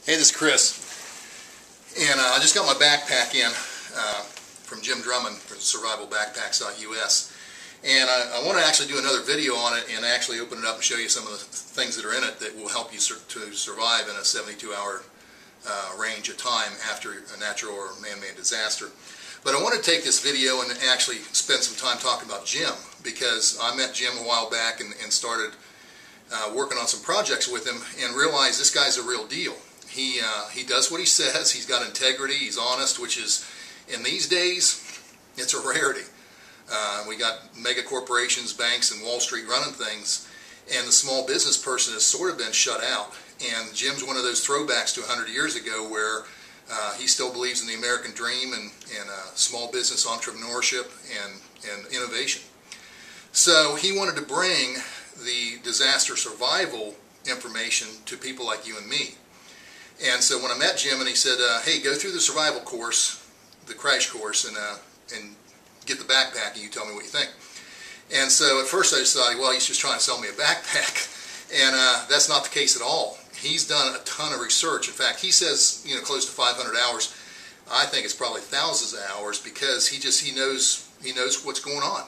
Hey, this is Chris, and I just got my backpack in from Jim Drummond from survivalbackpacks.us, and I want to actually do another video on it and actually open it up and show you some of the things that are in it that will help you to survive in a 72-hour range of time after a natural or man-made disaster. But I want to take this video and actually spend some time talking about Jim, because I met Jim a while back and started working on some projects with him and realized this guy's a real deal. He does what he says. He's got integrity. He's honest, which is, in these days, it's a rarity. We got mega corporations, banks, and Wall Street running things, and the small business person has sort of been shut out. And Jim's one of those throwbacks to 100 years ago where he still believes in the American dream and small business entrepreneurship and innovation. So he wanted to bring the disaster survival information to people like you and me. And so when I met Jim and he said, hey, go through the survival course, the crash course, and get the backpack and you tell me what you think. And so at first I just thought, well, he's just trying to sell me a backpack. And that's not the case at all. He's done a ton of research. In fact, he says, close to 500 hours. I think it's probably thousands of hours, because he knows what's going on.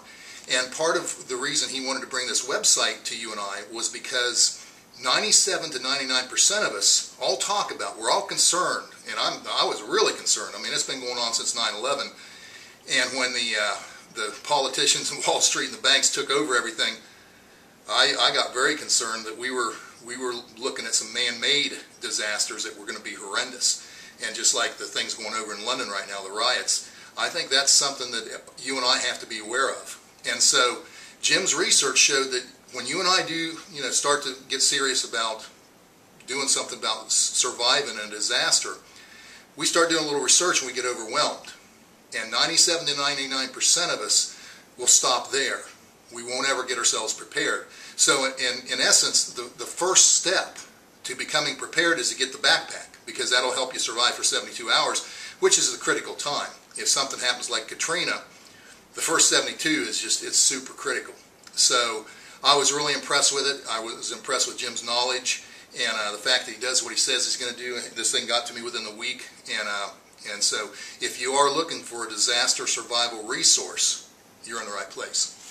And part of the reason he wanted to bring this website to you and I was because 97 to 99% of us all talk about, we're all concerned, and I was really concerned. I mean, it's been going on since 9/11, and when the politicians in Wall Street and the banks took over everything, I got very concerned that we were looking at some man-made disasters that were going to be horrendous. And just like the things going over in London right now, the riots, I think that's something that you and I have to be aware of. And so Jim's research showed that when you and I do, start to get serious about doing something about surviving a disaster, we start doing a little research and we get overwhelmed. And 97 to 99% of us will stop there. We won't ever get ourselves prepared. So in essence, the first step to becoming prepared is to get the backpack, because that'll help you survive for 72 hours, which is the critical time. If something happens like Katrina, the first 72 is it's super critical. So I was really impressed with it. I was impressed with Jim's knowledge and the fact that he does what he says he's going to do. This thing got to me within the week, and so if you are looking for a disaster survival resource, you're in the right place.